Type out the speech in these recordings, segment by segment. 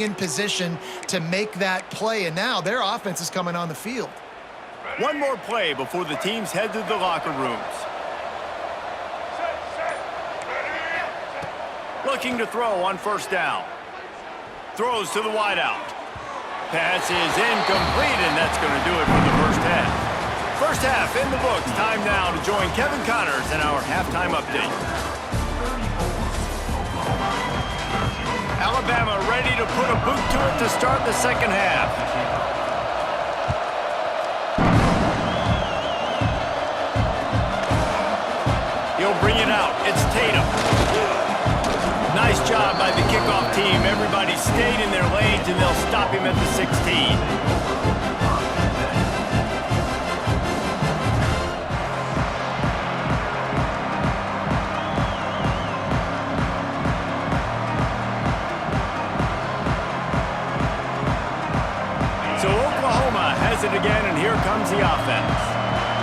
in position to make that play, and now their offense is coming on the field. One more play before the teams head to the locker rooms. Looking to throw on first down. Throws to the wideout. Pass is incomplete, and that's going to do it for the first half. First half in the books. Time now to join Kevin Connors in our halftime update. Alabama ready to put a boot to it to start the second half. He'll bring it out. It's Tatum. Nice job by the kickoff team. Everybody stayed in their lanes, and they'll stop him at the 16. So Oklahoma has it again, and here comes the offense.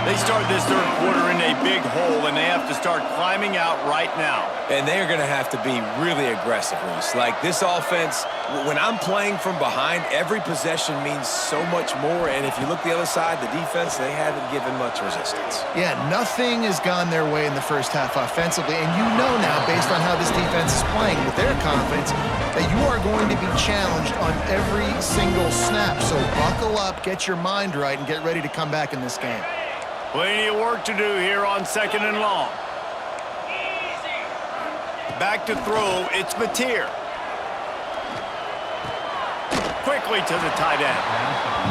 They start this third quarter in a big hole, and they have to start climbing out right now. And they are going to have to be really aggressive, Reese. Like, this offense, when I'm playing from behind, every possession means so much more. And if you look the other side, the defense, they haven't given much resistance. Yeah, nothing has gone their way in the first half offensively. And you know now, based on how this defense is playing with their confidence, that you are going to be challenged on every single snap. So buckle up, get your mind right, and get ready to come back in this game. Plenty of work to do here on second and long. Back to throw, it's Mateer. Quickly to the tight end.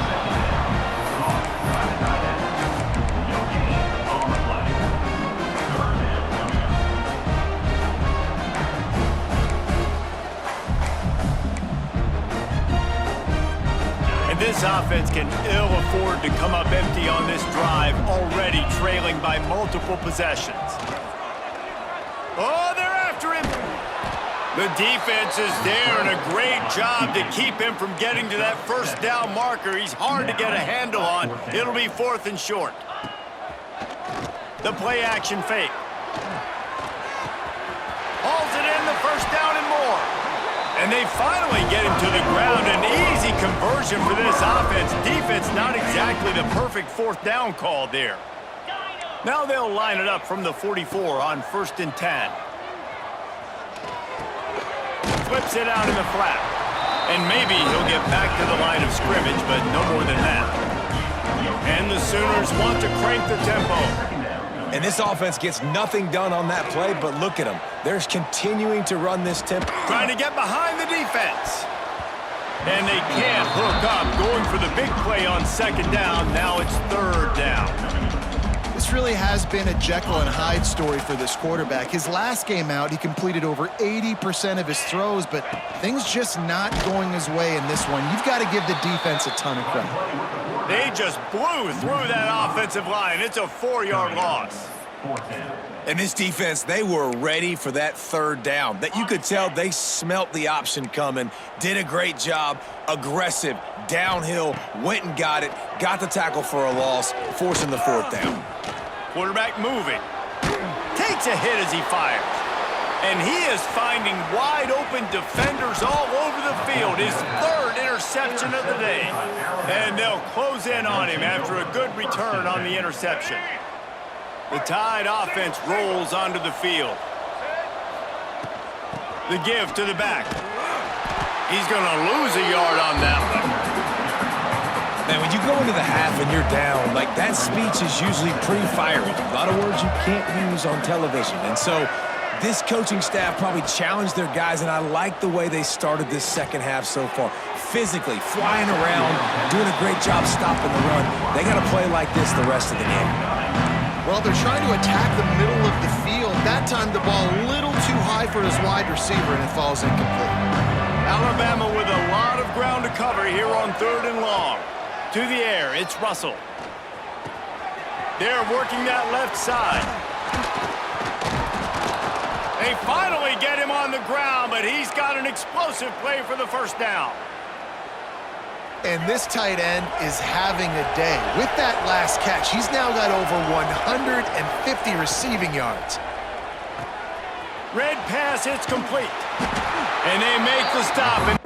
And this offense can ill afford to come up empty on this drive, already trailing by multiple possessions. Oh, they're after him. The defense is there, and a great job to keep him from getting to that first down marker. He's hard to get a handle on. It'll be 4th and short. The play action fake. Hauls it in, the first down and more. And they finally get him to the ground. An easy conversion for this offense. Defense not exactly the perfect 4th down call there. Now they'll line it up from the 44 on 1st and 10. Flips it out in the flat. And maybe he'll get back to the line of scrimmage, but no more than that. And the Sooners want to crank the tempo. And this offense gets nothing done on that play, but look at them. They're continuing to run this tempo. Trying to get behind the defense. And they can't hook up. Going for the big play on second down. Now it's 3rd down. This really has been a Jekyll and Hyde story for this quarterback. His last game out, he completed over 80% of his throws, but things just not going his way in this one. You've got to give the defense a ton of credit. They just blew through that offensive line. It's a 4-yard loss. And this defense, they were ready for that 3rd down. That you could tell they smelt the option coming, did a great job, aggressive, downhill, went and got it, got the tackle for a loss, forcing the 4th down. Quarterback moving. Takes a hit as he fires. And he is finding wide-open defenders all over the field. His 3rd interception of the day. And they'll close in on him after a good return on the interception. The Tide offense rolls onto the field. The give to the back. He's going to lose a yard on that one. Man, when you go into the half and you're down, like, that speech is usually pretty fiery. A lot of words you can't use on television. And so this coaching staff probably challenged their guys, and I like the way they started this second half so far. Physically, flying around, doing a great job stopping the run. They got to play like this the rest of the game. Well, they're trying to attack the middle of the field. That time the ball a little too high for his wide receiver, and it falls incomplete. Alabama with a lot of ground to cover here on 3rd and long. To the air, it's Russell. They're working that left side. They finally get him on the ground, but he's got an explosive play for the first down. And this tight end is having a day. With that last catch, he's now got over 150 receiving yards. Red pass, it's complete. And they make the stop.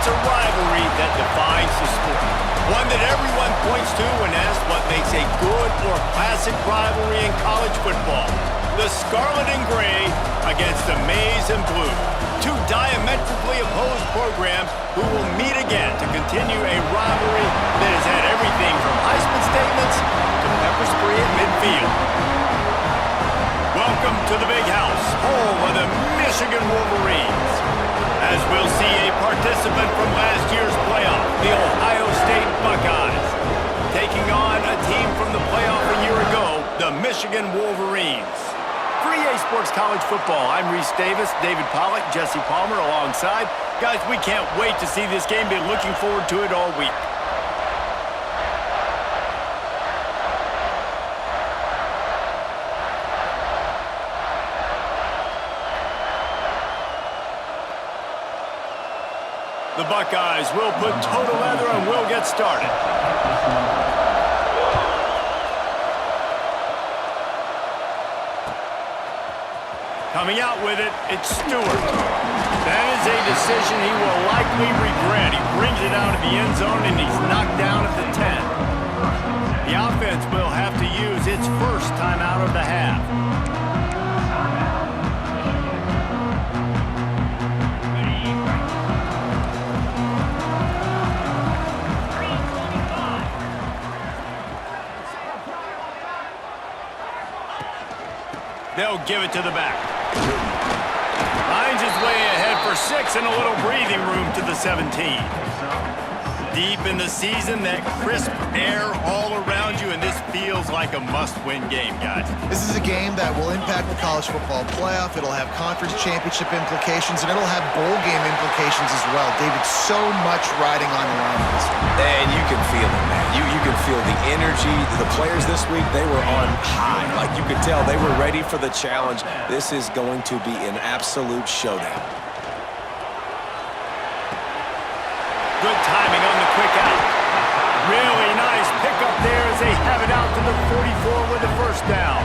It's a rivalry that defines the sport. One that everyone points to when asked what makes a good or classic rivalry in college football. The Scarlet and Gray against the Maize and Blue. Two diametrically opposed programs who will meet again to continue a rivalry that has had everything from Heisman statements to pepper spray at midfield. Welcome to the Big House, home of the Michigan Wolverines. As we'll see a participant from last year's playoff, the Ohio State Buckeyes, taking on a team from the playoff a year ago, the Michigan Wolverines. For EA Sports College Football, I'm Reese Davis, David Pollack, Jesse Palmer alongside. Guys, we can't wait to see this game. Been looking forward to it all week. The Buckeyes will put total leather and we'll get started. Coming out with it, it's Stewart. That is a decision he will likely regret. He brings it out of the end zone and he's knocked down at the 10. The offense will have to use its first time out of the half. They'll give it to the back. Finds his way ahead for 6 and a little breathing room to the 17. Deep in the season, that crisp air all around you, and this feels like a must-win game, guys. This is a game that will impact the college football playoff. It'll have conference championship implications, and it'll have bowl game implications as well. David, so much riding on the line in this one. And you can feel it, man. You can feel the energy. The players this week, they were on high. Like you could tell, they were ready for the challenge. This is going to be an absolute showdown. Good timing on the quick out. Really nice pickup there as they have it out to the 44 with the first down.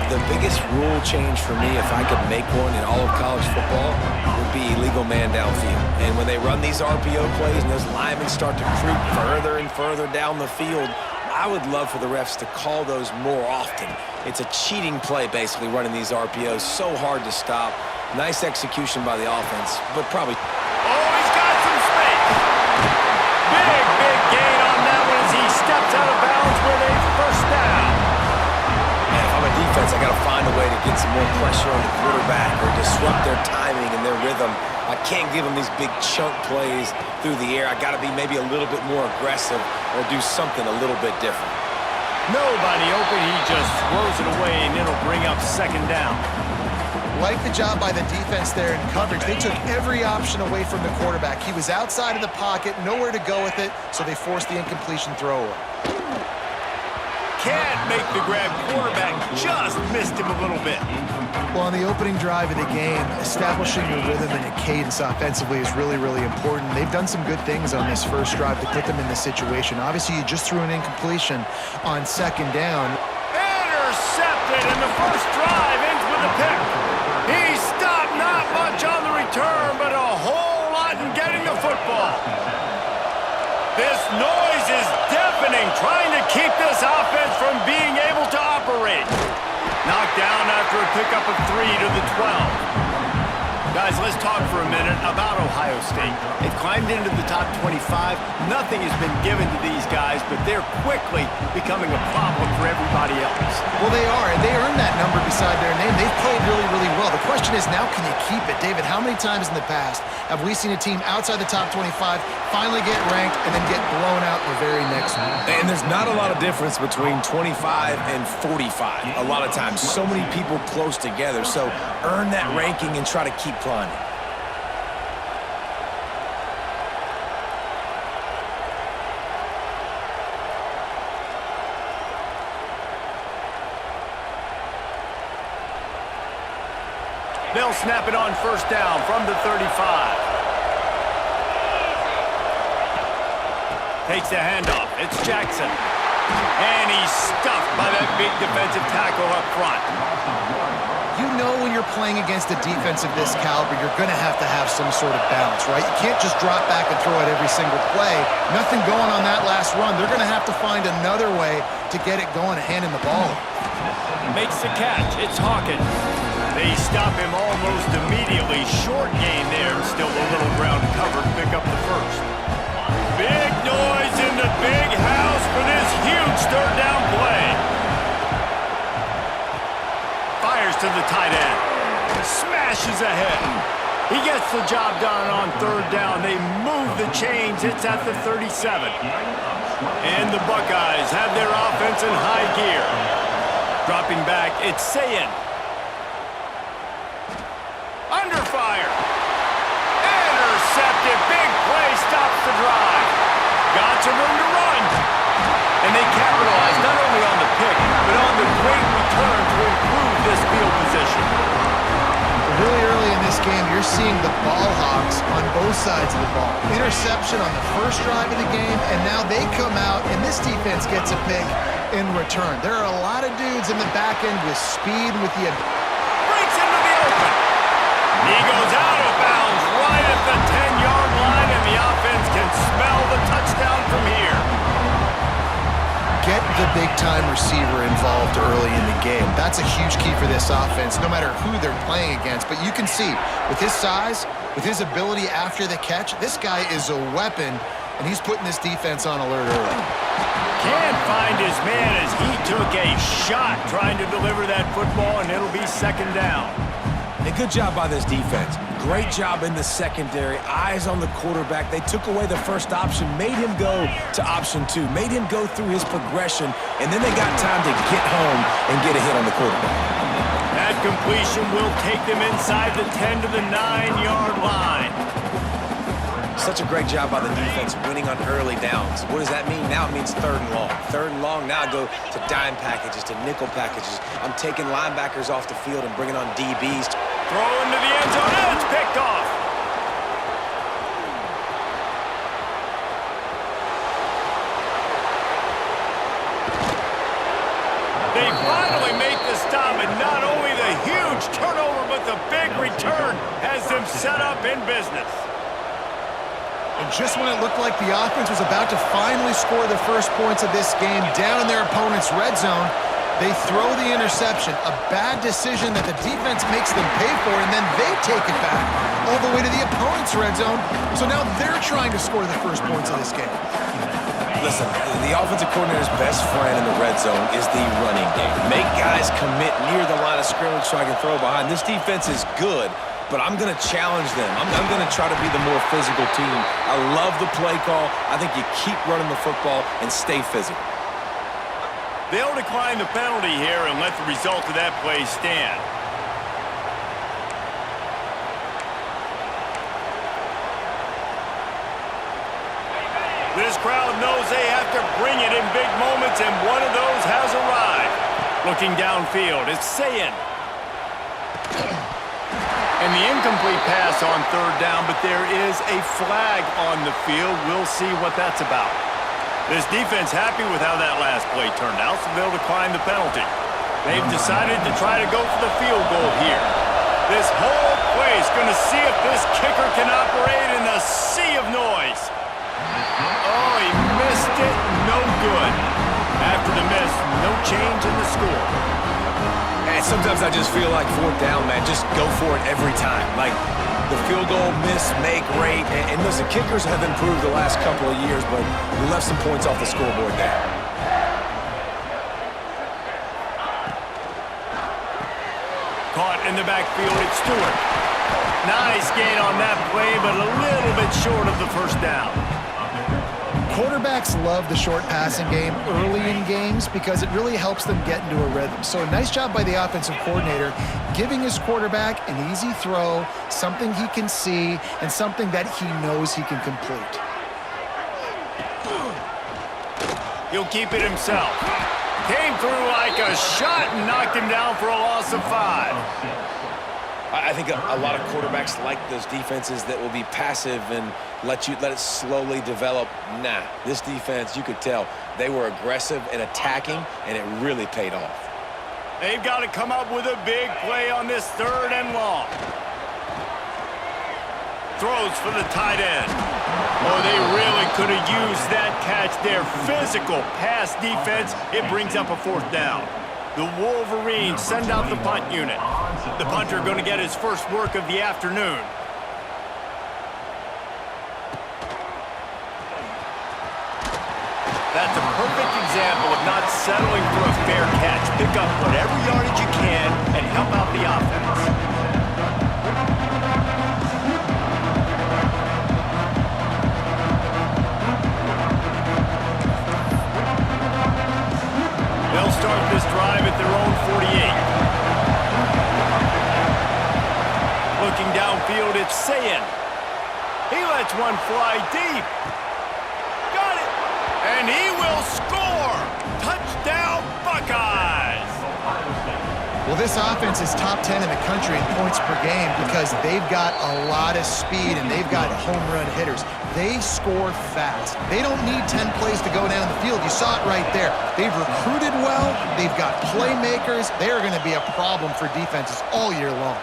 The biggest rule change for me, if I could make one in all of college football, would be illegal man downfield. And when they run these RPO plays and those linemen start to creep further and further down the field, I would love for the refs to call those more often. It's a cheating play, basically, running these RPOs. So hard to stop. Nice execution by the offense, but probably... Oh, he's got some space. Big gain on that one as he steps out of bounds with a first down. Man, if I'm a defense, I got to find a way to get some more pressure on the quarterback or disrupt their timing and their rhythm. I can't give them these big chunk plays through the air. I got to be maybe a little bit more aggressive or do something a little bit different. Nobody open. He just throws it away, and it'll bring up second down. Like the job by the defense there in coverage. They took every option away from the quarterback. He was outside of the pocket, nowhere to go with it, so they forced the incompletion throwaway. Can't make the grab. Quarterback just missed him a little bit. Well, on the opening drive of the game, establishing a rhythm and a cadence offensively is really, really important. They've done some good things on this first drive to put them in this situation. Obviously, you just threw an incompletion on second down. Intercepted, and the first drive ends with a pick. He stopped not much on the return, but a whole lot in getting the football. This noise is deafening, trying to keep this offense from being able to operate. Knocked down after a pickup of 3 to the 12. Guys, let's talk for a minute about Ohio State. They've climbed into the top 25. Nothing has been given to these guys, but they're quickly becoming a problem for everybody else. Well, they are, and they earned that number beside their name. They've played really, really well. The question is, now can you keep it? David, how many times in the past have we seen a team outside the top 25 finally get ranked and then get blown out in the very next week? And there's not a lot of difference between 25 and 45 a lot of times. So many people close together. So earn that ranking and try to keep climbing. They'll snap it on first down from the 35. Takes the handoff. It's Jackson. And he's stuffed by that big defensive tackle up front. You know when you're playing against a defense of this caliber, you're going to have some sort of balance, right? You can't just drop back and throw it every single play. Nothing going on that last run. They're going to have to find another way to get it going and handing the ball. Makes the catch. It's Hawkins. They stop him almost immediately. Short gain there. Still a little ground covered. Pick up the first. Big noise in the big house for this huge third down play. Fires to the tight end. Smashes ahead. He gets the job done on third down. They move the chains. It's at the 37. And the Buckeyes have their offense in high gear. Dropping back, it's Sayin. Under fire. Intercepted. Big play stops the drive. Got some room to run. And they capitalize not only on the pick, but on the great return to improve this field position. Really early in this game, you're seeing the ball hawks on both sides of the ball. Interception on the first drive of the game, and now they come out, and this defense gets a pick in return. There are a lot of dudes in the back end with speed, with the... Breaks into the open. He goes out of bounds right at the 10-yard line, and the offense can smell the touchdown from here. Get the big-time receiver involved early in the game. That's a huge key for this offense, no matter who they're playing against. But you can see, with his size, with his ability after the catch, this guy is a weapon, and he's putting this defense on alert early. Can't find his man as he took a shot trying to deliver that football, and it'll be second down. A good job by this defense. Great job in the secondary. Eyes on the quarterback. They took away the first option, made him go to option 2, made him go through his progression, and then they got time to get home and get a hit on the quarterback. That completion will take them inside the 10 to the 9-yard line. Such a great job by the defense winning on early downs. What does that mean? Now it means third and long. Third and long, now I go to dime packages, to nickel packages. I'm taking linebackers off the field and bringing on DBs. Throw into the end zone, and it's picked off. They finally make the stop, and not only the huge turnover, but the big return has them set up in business. And just when it looked like the offense was about to finally score the first points of this game down in their opponent's red zone, they throw the interception. A bad decision that the defense makes them pay for, and then they take it back all the way to the opponent's red zone. So now they're trying to score the first points of this game. Listen, the offensive coordinator's best friend in the red zone is the running game. Make guys commit near the line of scrimmage so I can throw behind. This defense is good, but I'm going to challenge them. I'm going to try to be the more physical team. I love the play call. I think you keep running the football and stay physical. They'll decline the penalty here and let the result of that play stand. This crowd knows they have to bring it in big moments, and one of those has arrived. Looking downfield, it's Sayin. And the incomplete pass on third down, but there is a flag on the field. We'll see what that's about. This defense happy with how that last play turned out, so they'll decline the penalty. They've decided to try to go for the field goal here. This whole play is going to see if this kicker can operate in the sea of noise. Oh, he missed it. No good. After the miss, no change in the score. And sometimes I just feel like fourth down, man. Just go for it every time. Like the field goal, miss, make, rate. And listen, kickers have improved the last couple of years, but we left some points off the scoreboard there. Caught in the backfield, it's Stewart. Nice gain on that play, but a little bit short of the first down. Quarterbacks love the short passing game early in games because it really helps them get into a rhythm. So a nice job by the offensive coordinator giving his quarterback an easy throw, something he can see, and something that he knows he can complete. He'll keep it himself. Came through like a shot and knocked him down for a loss of 5. I think a lot of quarterbacks like those defenses that will be passive and let it slowly develop. Nah, this defense, you could tell, they were aggressive and attacking, and it really paid off. They've got to come up with a big play on this 3rd and long. Throws for the tight end. Oh, they really could have used that catch there. Physical pass defense. It brings up a 4th down. The Wolverines send out the punt unit. The punter going to get his first work of the afternoon. That's a perfect example of not settling for a fair catch. Pick up whatever yardage you can and help out the offense. They'll start this drive at their own 48. Looking downfield, it's Sayin. He lets one fly deep. Got it. And he will score! Touchdown, Buckeyes! Well, this offense is top 10 in the country in points per game because they've got a lot of speed and they've got home run hitters. They score fast. They don't need 10 plays to go down the field. You saw it right there. They've recruited well. They've got playmakers. They are going to be a problem for defenses all year long.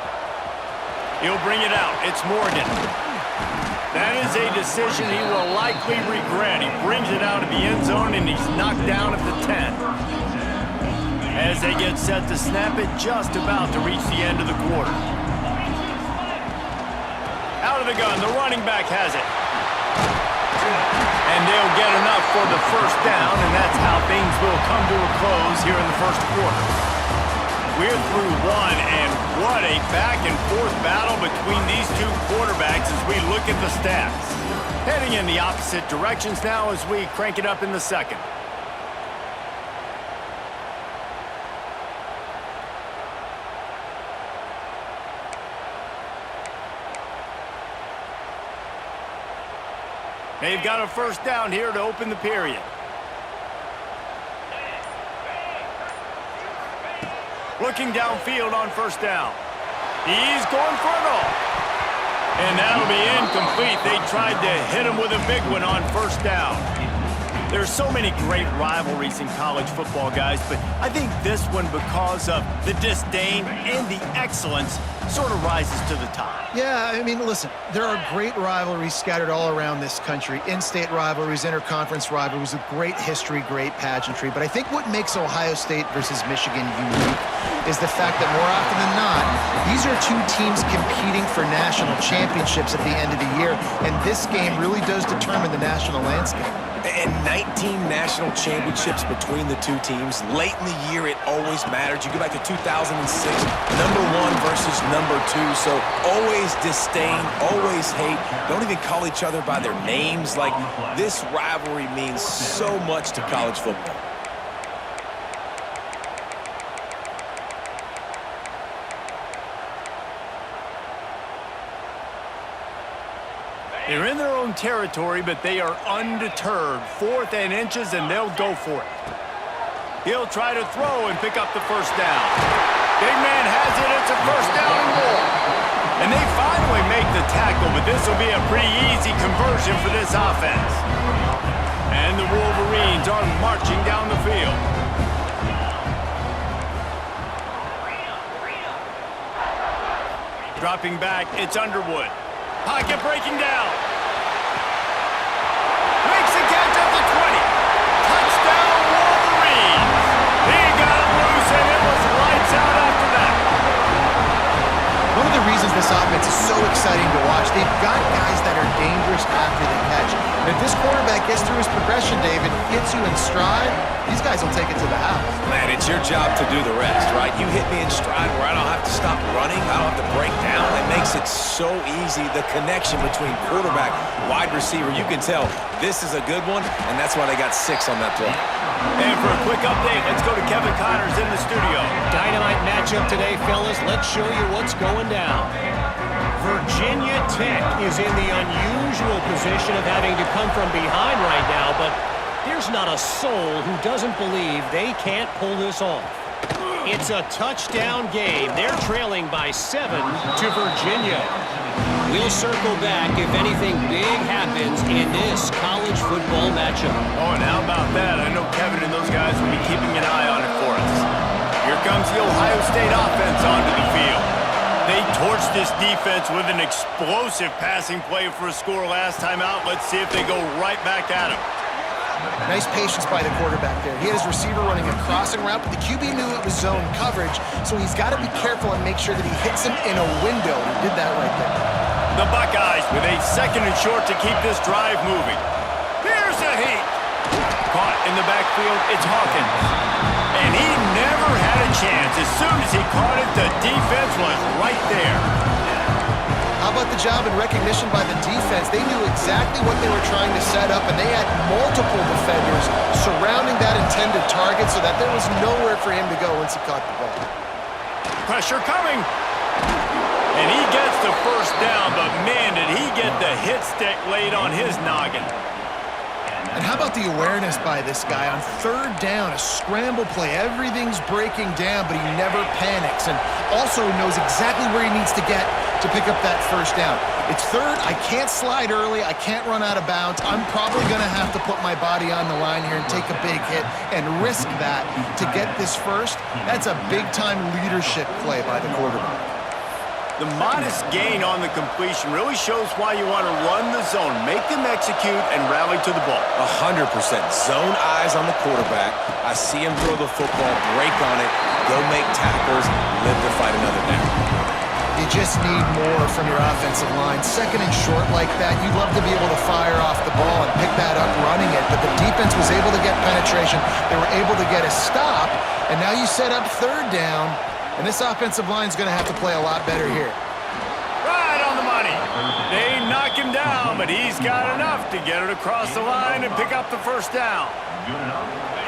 He'll bring it out. It's Morgan. That is a decision he will likely regret. He brings it out of the end zone, and he's knocked down at the 10. As they get set to snap it, just about to reach the end of the quarter. Out of the gun, the running back has it. And they'll get enough for the 1st down, and that's how things will come to a close here in the 1st quarter. We're through one, and what a back-and-forth battle between these two quarterbacks as we look at the stats. Heading in the opposite directions now as we crank it up in the 2nd. They've got a 1st down here to open the period. Looking downfield on 1st down. He's going for it all. And that'll be incomplete. They tried to hit him with a big one on 1st down. There's so many great rivalries in college football, guys, but I think this one, because of the disdain and the excellence, sort of rises to the top. Yeah, I mean, listen, there are great rivalries scattered all around this country. In-state rivalries, interconference rivalries with great history, great pageantry. But I think what makes Ohio State versus Michigan unique is the fact that more often than not, these are two teams competing for national championships at the end of the year. And this game really does determine the national landscape. And 19 national championships between the two teams. Late in the year, it always mattered. You go back to 2006, number 1 versus number 2. So always disdain, always hate. Don't even call each other by their names. Like, this rivalry means so much to college football. They're in their own territory, but they are undeterred. 4th and inches, and they'll go for it. He'll try to throw and pick up the 1st down. Big man has it. It's a 1st down and more. And they finally make the tackle, but this will be a pretty easy conversion for this offense. And the Wolverines are marching down the field. Dropping back, it's Underwood. Pocket breaking down. Makes the catch at the 20. Touchdown, Wolverines. He got it loose, and it was lights out after that. One of the reasons this offense is so exciting to watch, they've got guys that are dangerous after the catch. And if this quarterback gets through his progression, David, hits you in stride, these guys will take it to the house. Man, it's your job to do the rest, right? You hit me in stride where I don't have to stop running. I don't have to break down. It makes it so easy. The connection between quarterback, wide receiver, you can tell this is a good one, and that's why they got 6 on that play. And for a quick update, let's go to Kevin Connors in the studio. Dynamite matchup today, fellas. Let's show you what's going down. Virginia Tech is in the unusual position of having to come from behind right now, but there's not a soul who doesn't believe they can't pull this off. It's a touchdown game. They're trailing by 7 to Virginia. We'll circle back if anything big happens in this college football matchup. Oh, and how about that? I know Kevin and those guys will be keeping an eye on it for us. Here comes comes the Ohio State offense onto the field. They torched this defense with an explosive passing play for a score last time out. Let's see if they go right back at him. Nice patience by the quarterback there. He had his receiver running a crossing route, but the QB knew it was zone coverage, so he's got to be careful and make sure that he hits him in a window. He did that right there. The Buckeyes with a 2nd and short to keep this drive moving. Here's a heat. Caught in the backfield, it's Hawkins. And he never had a chance. As soon as he caught it, the defense was right there. How about the job and recognition by the defense? They knew exactly what they were trying to set up, and they had multiple defenders surrounding that intended target so that there was nowhere for him to go once he caught the ball. Pressure coming. And he gets the first down, but man, did he get the hit stick laid on his noggin. And how about the awareness by this guy on 3rd down, a scramble play. Everything's breaking down, but he never panics and also knows exactly where he needs to get to pick up that first down. It's 3rd. I can't slide early. I can't run out of bounds. I'm probably going to have to put my body on the line here and take a big hit and risk that to get this first. That's a big-time leadership play by the quarterback. The modest gain on the completion really shows why you want to run the zone, make them execute, and rally to the ball. 100%. Zone eyes on the quarterback. I see him throw the football, break on it, go make tackles, live to fight another down. You just need more from your offensive line. 2nd and short like that, you'd love to be able to fire off the ball and pick that up running it, but the defense was able to get penetration. They were able to get a stop, and now you set up 3rd down. And this offensive line is going to have to play a lot better here. Right on the money. They knock him down, but he's got enough to get it across the line and pick up the first down.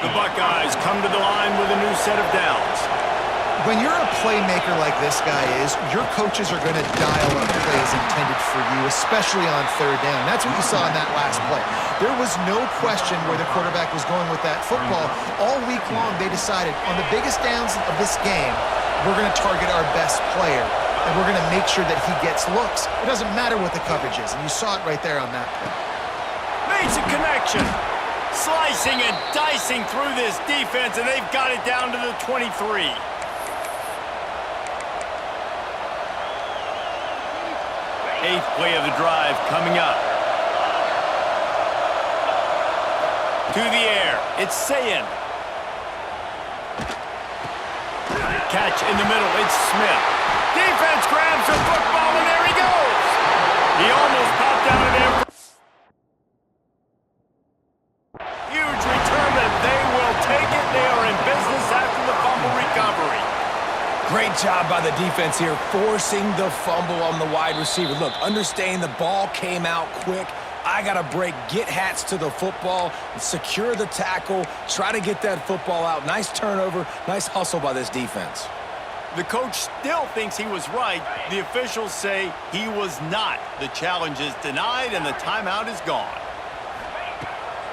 The Buckeyes come to the line with a new set of downs. When you're a playmaker like this guy is, your coaches are going to dial up plays intended for you, especially on 3rd down. That's what you saw in that last play. There was no question where the quarterback was going with that football. All week long, they decided on the biggest downs of this game, we're going to target our best player, and we're going to make sure that he gets looks. It doesn't matter what the coverage is, and you saw it right there on that play. Makes a connection. Slicing and dicing through this defense, and they've got it down to the 23. 8th play of the drive coming up. To the air, it's Sayin. Catch in the middle, it's Smith. Defense grabs the football, and there he goes. He almost popped out of there. Huge return, but they will take it. They are in business after the fumble recovery. Great job by the defense here, forcing the fumble on the wide receiver. Look, understand the ball came out quick. I got to break, get hats to the football, secure the tackle, try to get that football out. Nice turnover, nice hustle by this defense. The coach still thinks he was right. The officials say he was not. The challenge is denied, and the timeout is gone.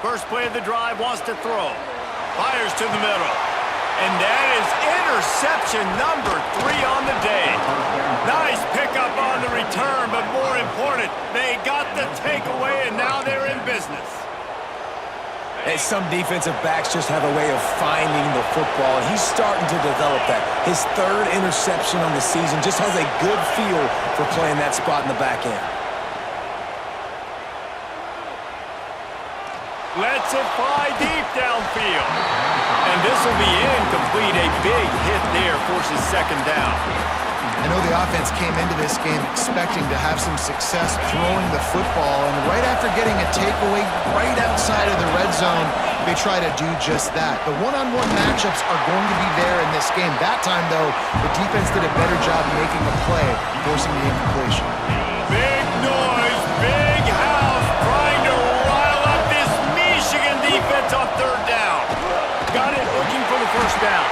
First play of the drive, wants to throw. Fires to the middle. And that is interception number 3 on the day. Nice pickup on the return, but more important, they got the takeaway, and now they're in business. Hey, some defensive backs just have a way of finding the football, and he's starting to develop that. His 3rd interception on the season, just has a good feel for playing that spot in the back end. Lets it fly deep downfield. And this will be incomplete. A big hit there forces 2nd down. I know the offense came into this game expecting to have some success throwing the football, and right after getting a takeaway right outside of the red zone, they try to do just that. The one-on-one matchups are going to be there in this game. That time, though, the defense did a better job making a play, forcing the incompletion. Big noise, big house, trying to rile up this Michigan defense on 3rd down. Got it, looking for the first down.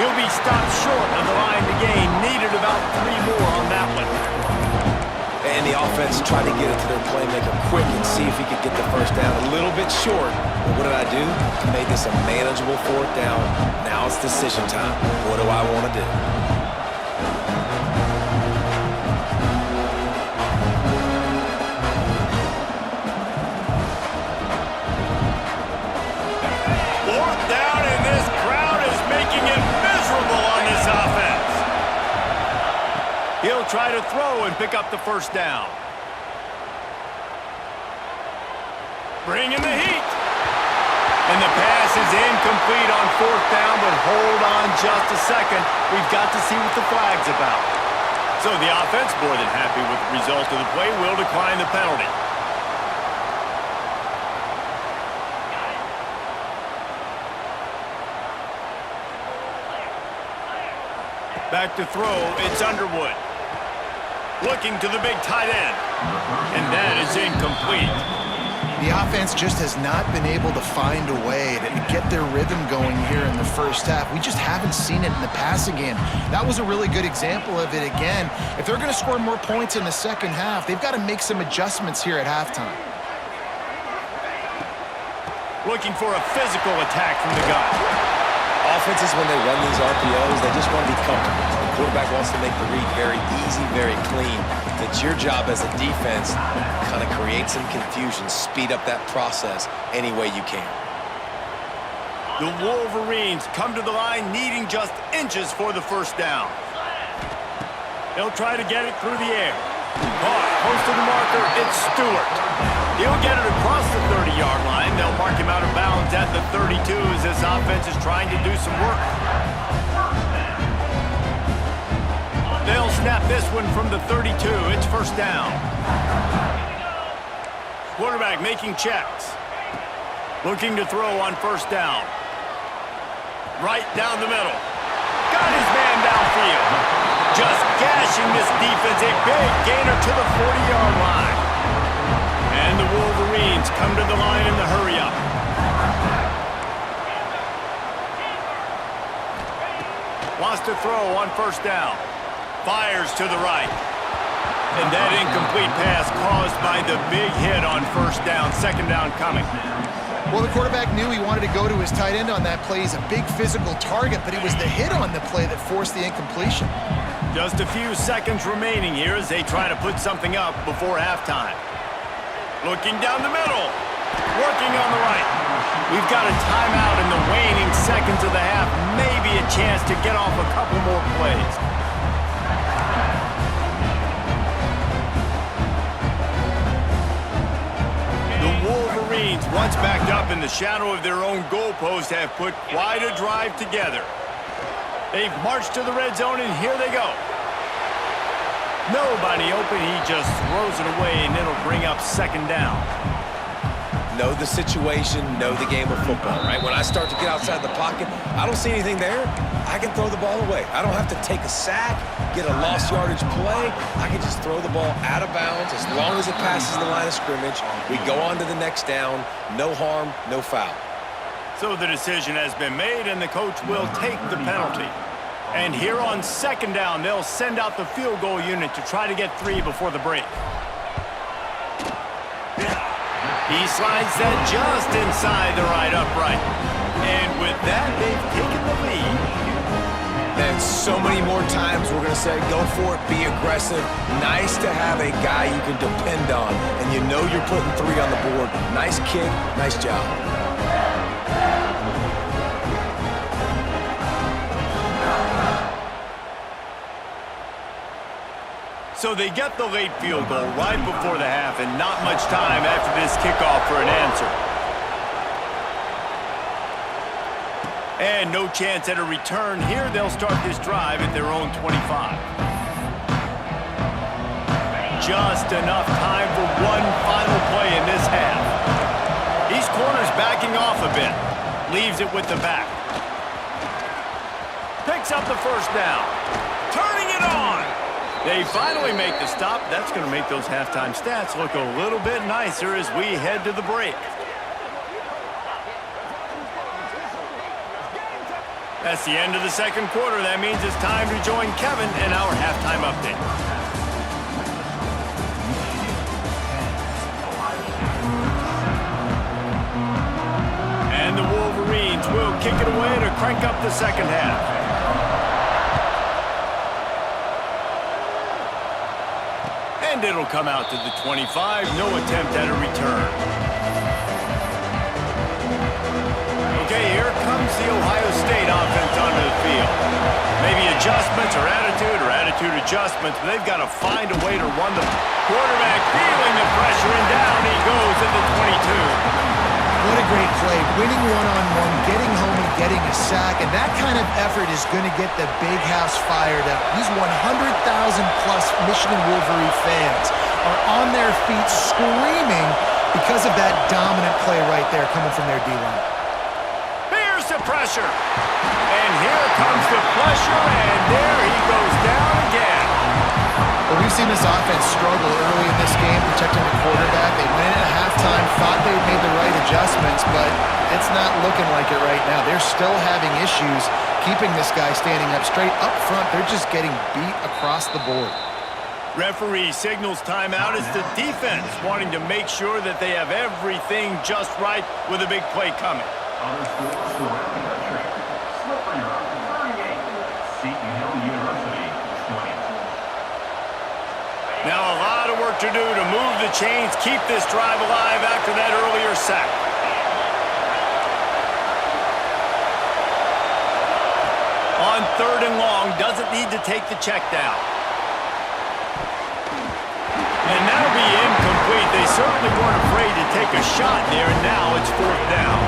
He'll be stopped short of the line to gain. Needed about 3 more on that one. And the offense tried to get it to their playmaker quick and see if he could get the first down. A little bit short, but what did I do? To make this a manageable 4th down. Now it's decision time. What do I want to do? Fourth down, and this crowd is making it miserable on this They'll try to throw and pick up the first down. Bringing the heat. And the pass is incomplete on fourth down, but hold on just a second. We've got to see what the flag's about. So the offense, more than happy with the result of the play, will decline the penalty. Back to throw, it's Underwood. Looking to the big tight end. And that is incomplete. The offense just has not been able to find a way to get their rhythm going here in the first half. We just haven't seen it in the passing game. That was a really good example of it again. If they're going to score more points in the second half, they've got to make some adjustments here at halftime. Looking for a physical attack from the gun. Offenses, when they run these RPOs, they just want to be comfortable. The quarterback wants to make the read very easy, very clean. It's your job as a defense to kind of create some confusion, speed up that process any way you can. The Wolverines come to the line needing just inches for the first down. They'll try to get it through the air. Caught, close to the marker, it's Stewart. He'll get it across the 30-yard line. They'll mark him out of bounds at the 32 as this offense is trying to do some work. They'll snap this one from the 32. It's first down. Quarterback making checks. Looking to throw on first down. Right down the middle. Got his man downfield. Just gashing this defense. A big gainer to the 40-yard line. And the Wolverines come to the line in the hurry-up. Wants to throw on first down. Fires to the right. And that incomplete pass caused by the big hit on first down. Second down coming. Well, the quarterback knew he wanted to go to his tight end on that play. He's a big physical target, but it was the hit on the play that forced the incompletion. Just a few seconds remaining here as they try to put something up before halftime. Looking down the middle. Working on the right. We've got a timeout in the waning seconds of the half. Maybe a chance to get off a couple more plays. The Wolverines, once backed up in the shadow of their own goalpost, have put quite a drive together. They've marched to the red zone, and here they go. Nobody open. He just throws it away, and it'll bring up second down. Know the situation, know the game of football, right? When I start to get outside the pocket, I don't see anything there. I can throw the ball away. I don't have to take a sack, get a lost yardage play. I can just throw the ball out of bounds as long as it passes the line of scrimmage. We go on to the next down. No harm, no foul. So the decision has been made, and the coach will take the penalty. And here on second down, they'll send out the field goal unit to try to get 3 before the break. He slides that just inside the right upright. And with that, they've taken the lead. And so many more times we're going to say, go for it, be aggressive. Nice to have a guy you can depend on, and you know you're putting 3 on the board. Nice kick, nice job. So they get the late field goal right before the half, and not much time after this kickoff for an answer. And no chance at a return here. They'll start this drive at their own 25. Just enough time for one final play in this half. These corners backing off a bit. Leaves it with the back. Picks up the first down. Turning it on. They finally make the stop. That's going to make those halftime stats look a little bit nicer as we head to the break. That's the end of the second quarter. That means it's time to join Kevin in our halftime update. And the Wolverines will kick it away to crank up the second half. And it'll come out to the 25. No attempt at a return. Okay, here comes the Ohio State offense onto the field. Maybe a adjustments or attitude adjustments, but they've got to find a way to run the quarterback, feeling the pressure, and down he goes at the 22. What a great play. Winning one-on-one, getting home and getting a sack, and that kind of effort is going to get the big house fired up. These 100,000-plus Michigan Wolverine fans are on their feet screaming because of that dominant play right there coming from their D-line. Here's the pressure. And here comes the pressure, and there he goes down again. Well, we've seen this offense struggle early in this game, protecting the quarterback. They went in at halftime, thought they made the right adjustments, but it's not looking like it right now. They're still having issues keeping this guy standing up straight. Up front, they're just getting beat across the board. Referee signals timeout. It's the defense wanting to make sure that they have everything just right with a big play coming. Now a lot of work to do to move the chains, keep this drive alive after that earlier sack. On 3rd and long, doesn't need to take the check down. And that'll be incomplete. They certainly weren't afraid to take a shot there, and now it's 4th down.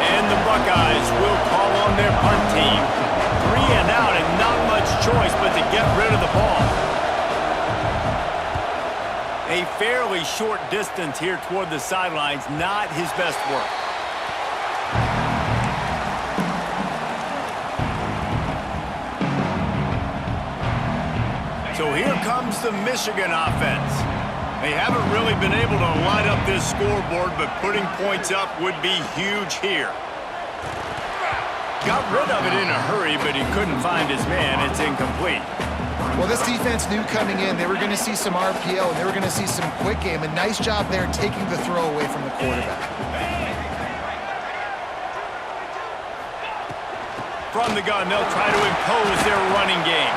And the Buckeyes will call on their punt team. 3 and out, and not much choice but to get rid of the ball. A fairly short distance here toward the sidelines, not his best work. So here comes the Michigan offense. They haven't really been able to light up this scoreboard, but putting points up would be huge here. Got rid of it in a hurry, but he couldn't find his man. It's incomplete. Well, this defense knew coming in they were going to see some RPO, and they were going to see some quick game. A nice job there taking the throw away from the quarterback. From the gun, they'll try to impose their running game.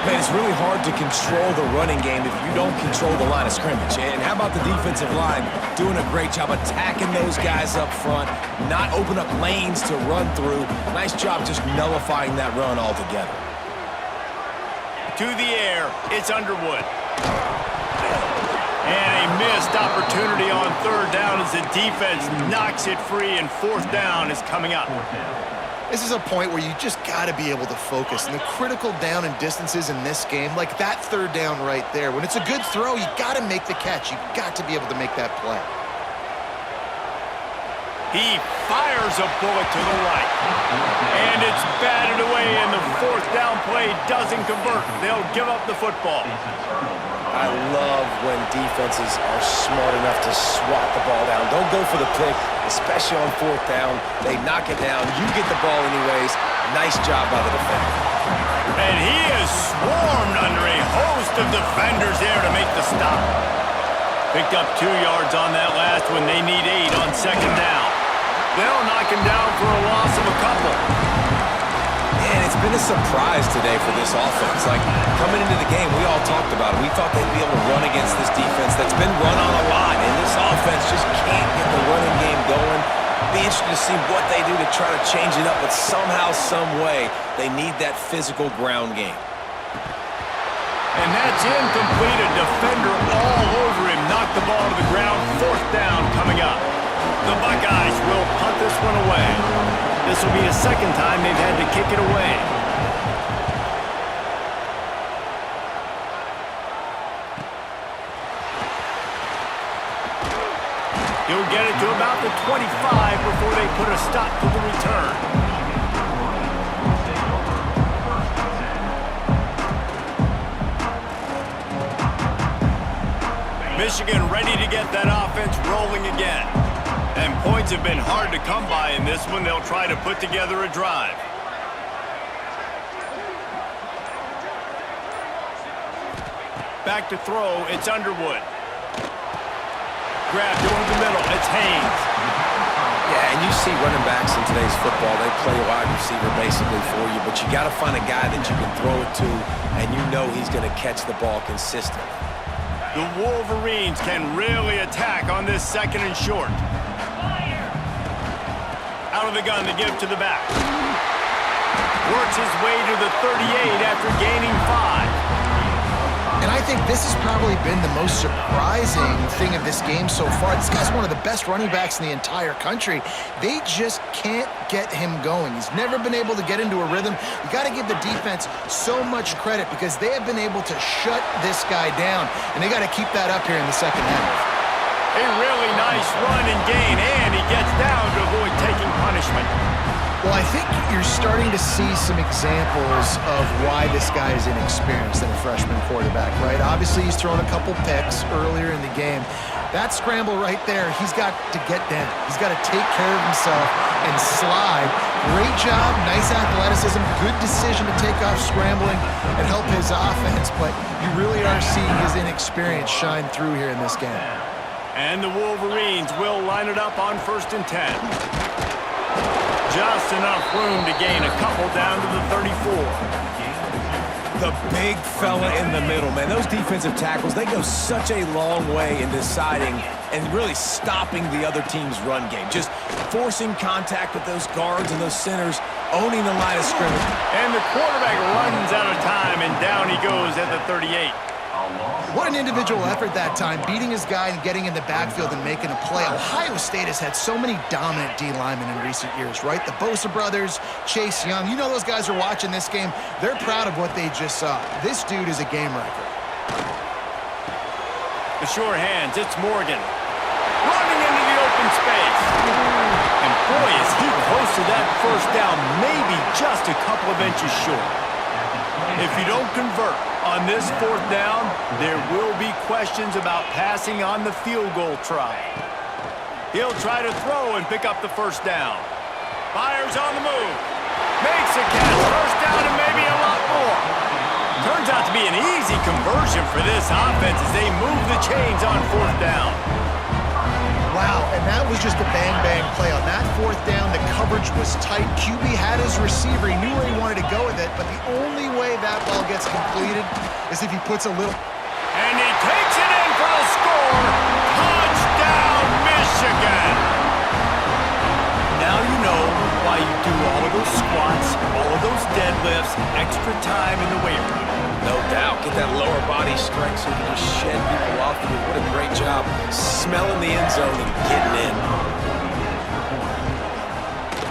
Man, it's really hard to control the running game if you don't control the line of scrimmage. And how about the defensive line doing a great job attacking those guys up front, not open up lanes to run through. Nice job just nullifying that run altogether. To the air, it's Underwood. And a missed opportunity on 3rd down as the defense knocks it free, and 4th down is coming up. This is a point where you just got to be able to focus. And the critical down and distances in this game, like that 3rd down right there, when it's a good throw, you got to make the catch. You got to be able to make that play. He fires a bullet to the right. And it's batted away, and the 4th down play doesn't convert. They'll give up the football. I love when defenses are smart enough to swat the ball down. Don't go for the pick, especially on 4th down. They knock it down. You get the ball anyways. Nice job by the defender. And he is swarmed under a host of defenders there to make the stop. Picked up 2 yards on that last one. They need 8 on 2nd down. They'll knock him down for a loss of a couple. Man, it's been a surprise today for this offense. Like, coming into the game, we all talked about it. We thought they'd be able to run against this defense that's been run on a lot, and this offense just can't get the running game going. Be interested to see what they do to try to change it up, but somehow, some way, they need that physical ground game. And that's incomplete. A defender all over him. Knocked the ball to the ground. 4th down coming up. The Buckeyes will punt this one away. This will be a 2nd time they've had to kick it away. He'll get it to about the 25 before they put a stop to the return. Michigan ready to get that offense rolling again. And points have been hard to come by in this one. They'll try to put together a drive. Back to throw, it's Underwood. Grabbed over the middle, it's Haynes. Yeah, and you see running backs in today's football, they play wide receiver basically for you, but you got to find a guy that you can throw it to, and you know he's going to catch the ball consistently. The Wolverines can really attack on this 2nd and short. Out of the gun to give to the back. Works his way to the 38 after gaining 5. And I think this has probably been the most surprising thing of this game so far. This guy's one of the best running backs in the entire country. They just can't get him going. He's never been able to get into a rhythm. You got to give the defense so much credit because they have been able to shut this guy down, and they got to keep that up here in the second half. A really nice run and gain, and he gets down to avoid taking punishment. Well, I think you're starting to see some examples of why this guy is inexperienced in a freshman quarterback, right? Obviously, he's thrown a couple picks earlier in the game. That scramble right there, he's got to get down. He's got to take care of himself and slide. Great job, nice athleticism, good decision to take off scrambling and help his offense, but you really are seeing his inexperience shine through here in this game. And the Wolverines will line it up on 1st and 10. Just enough room to gain a couple down to the 34. The big fella in the middle, man. Those defensive tackles, they go such a long way in deciding and really stopping the other team's run game. Just forcing contact with those guards and those centers, owning the line of scrimmage. And the quarterback runs out of time, and down he goes at the 38. What an individual effort that time, beating his guy and getting in the backfield and making a play. Ohio State has had so many dominant D linemen in recent years, right? The Bosa brothers, Chase Young. You know those guys are watching this game. They're proud of what they just saw. This dude is a game wrecker. The sure hands, it's Morgan. Running into the open space. And boy, is he close to that first down, maybe just a couple of inches short. If you don't convert on this 4th down, there will be questions about passing on the field goal try. He'll try to throw and pick up the 1st down. Fires on the move. Makes a catch. 1st down and maybe a lot more. Turns out to be an easy conversion for this offense as they move the chains on 4th down. Wow, and that was just a bang-bang play. On that 4th down, the coverage was tight. QB had his receiver. He knew where he wanted to go with it, but the only way that ball gets completed is if he puts a little... And he takes it in for the score. Touchdown, Michigan! Now you know why you do all of those squats, all of those deadlifts, extra time in the weight room. No doubt. Get that lower body strength so you can just shed people off of you. What a great job smelling the end zone and getting in.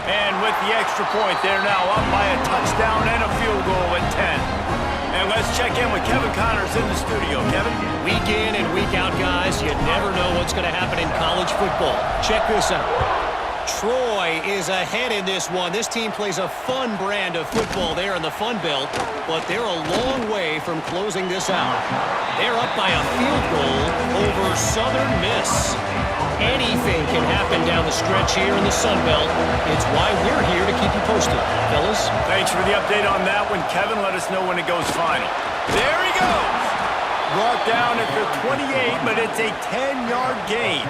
And with the extra point, they're now up by a touchdown and a field goal at 10. And let's check in with Kevin Connors in the studio. Kevin? Week in and week out, guys, you never know what's going to happen in college football. Check this out. Troy is ahead in this one. This team plays a fun brand of football there in the Fun Belt, but they're a long way from closing this out. They're up by a field goal over Southern Miss. Anything can happen down the stretch here in the Sun Belt. It's why we're here to keep you posted. Fellas? Thanks for the update on that one, Kevin. Let us know when it goes final. There he goes! Brought down at the 28, but it's a 10-yard gain.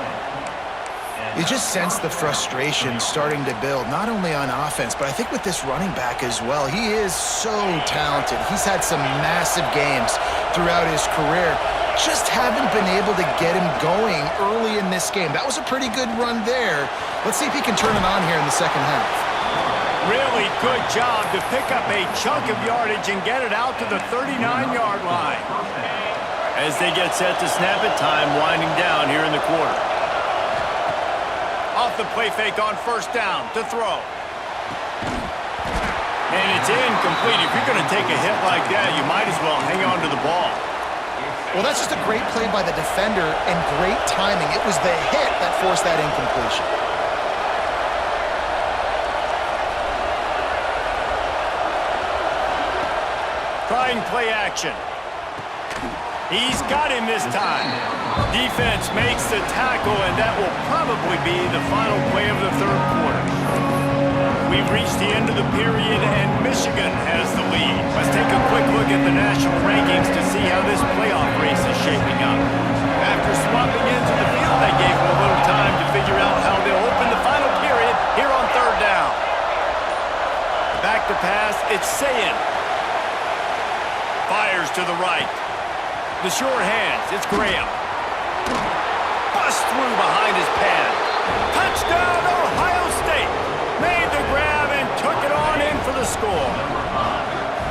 You just sense the frustration starting to build, not only on offense, but I think with this running back as well. He is so talented. He's had some massive games throughout his career. Just haven't been able to get him going early in this game. That was a pretty good run there. Let's see if he can turn it on here in the second half. Really good job to pick up a chunk of yardage and get it out to the 39-yard line. As they get set to snap it, time winding down here in the quarter. Off the play fake on 1st down to throw. And it's incomplete. If you're going to take a hit like that, you might as well hang on to the ball. Well, that's just a great play by the defender and great timing. It was the hit that forced that incompletion. Trying play action. He's got him this time. Defense makes the tackle, and that will probably be the final play of the 3rd quarter. We've reached the end of the period, and Michigan has the lead. Let's take a quick look at the national rankings to see how this playoff race is shaping up. After swapping into the field, that gave them a little time to figure out how they'll open the final period here on 3rd down. Back to pass, it's Sayin. Fires to the right. The short hands, it's Graham. Bust through behind his pad. Touchdown, Ohio State. Made the grab and took it on in for the score.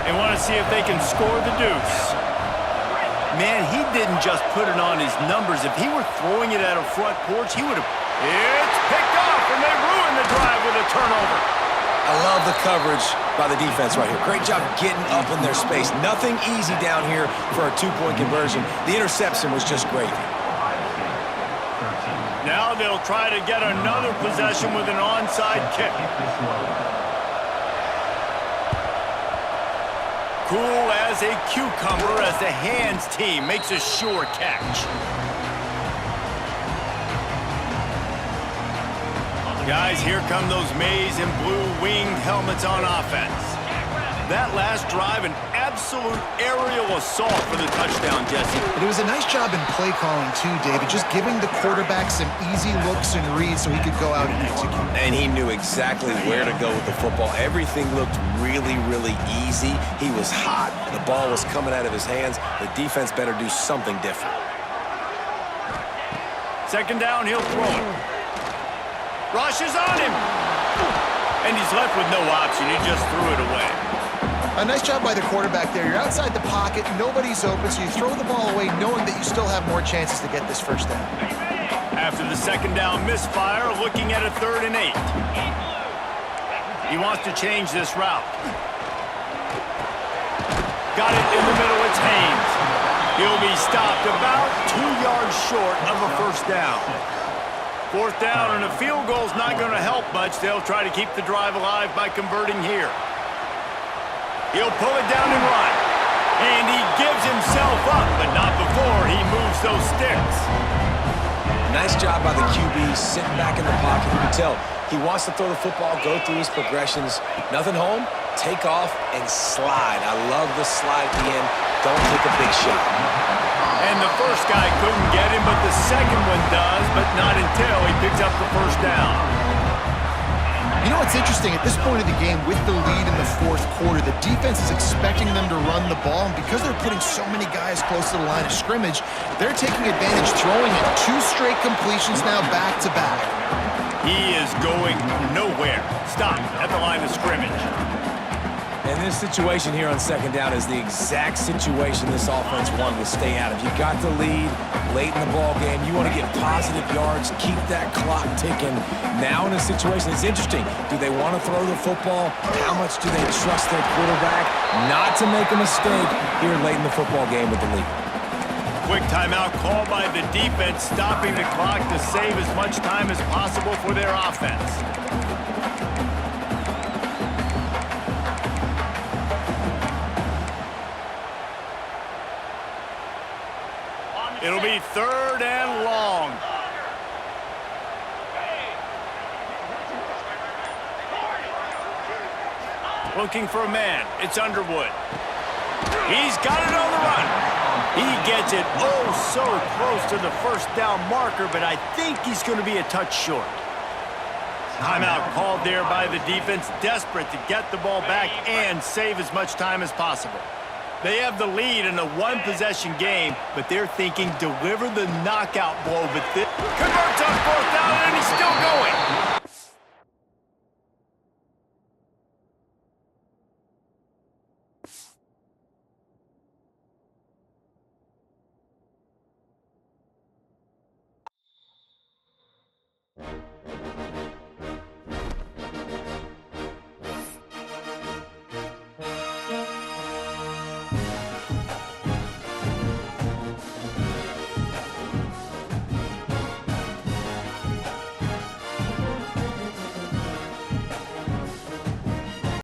They want to see if they can score the deuce. Man, he didn't just put it on his numbers. If he were throwing it at a front porch, he would have... It's picked off, and they ruin the drive with a turnover. I love the coverage by the defense right here. Great job getting up in their space. Nothing easy down here for a two-point conversion. The interception was just great. Now they'll try to get another possession with an onside kick. Cool as a cucumber as the hands team makes a sure catch. Guys, here come those maize and blue winged helmets on offense. That last drive, an absolute aerial assault for the touchdown, Jesse. But it was a nice job in play calling too, David, just giving the quarterback some easy looks and reads so he could go out and execute. And he knew exactly where to go with the football. Everything looked really, really easy. He was hot. The ball was coming out of his hands. The defense better do something different. Second down, he'll throw it. Rush is on him. And he's left with no option. He just threw it away. A nice job by the quarterback there. You're outside the pocket, nobody's open, so you throw the ball away knowing that you still have more chances to get this first down. After the second down misfire, looking at a 3rd and 8. He wants to change this route. Got it in the middle, it's Haynes. He'll be stopped about 2 yards short of a first down. 4th down, and a field goal's not going to help much. They'll try to keep the drive alive by converting here. He'll pull it down and run. And he gives himself up, but not before he moves those sticks. Nice job by the QB sitting back in the pocket. You can tell he wants to throw the football, go through his progressions. Nothing home, take off, and slide. I love the slide at the end. Don't take a big shot. And the first guy couldn't get him, but the second one does, but not until he picks up the first down. You know what's interesting? At this point of the game, with the lead in the 4th quarter, the defense is expecting them to run the ball, and because they're putting so many guys close to the line of scrimmage, they're taking advantage, throwing it 2 straight completions now back-to-back. He is going nowhere. Stop at the line of scrimmage. And this situation here on second down is the exact situation this offense wanted to stay out of. You got the lead late in the ball game. You want to get positive yards, keep that clock ticking. Now in a situation, it's interesting. Do they want to throw the football? How much do they trust their quarterback not to make a mistake here late in the football game with the lead? Quick timeout called by the defense, stopping the clock to save as much time as possible for their offense. It'll be 3rd and long. Looking for a man. It's Underwood. He's got it on the run. He gets it so close to the first down marker, but I think he's going to be a touch short. Timeout called there by the defense, desperate to get the ball back and save as much time as possible. They have the lead in a 1-possession game, but they're thinking deliver the knockout blow. But this converts on 4th down, and he's still going.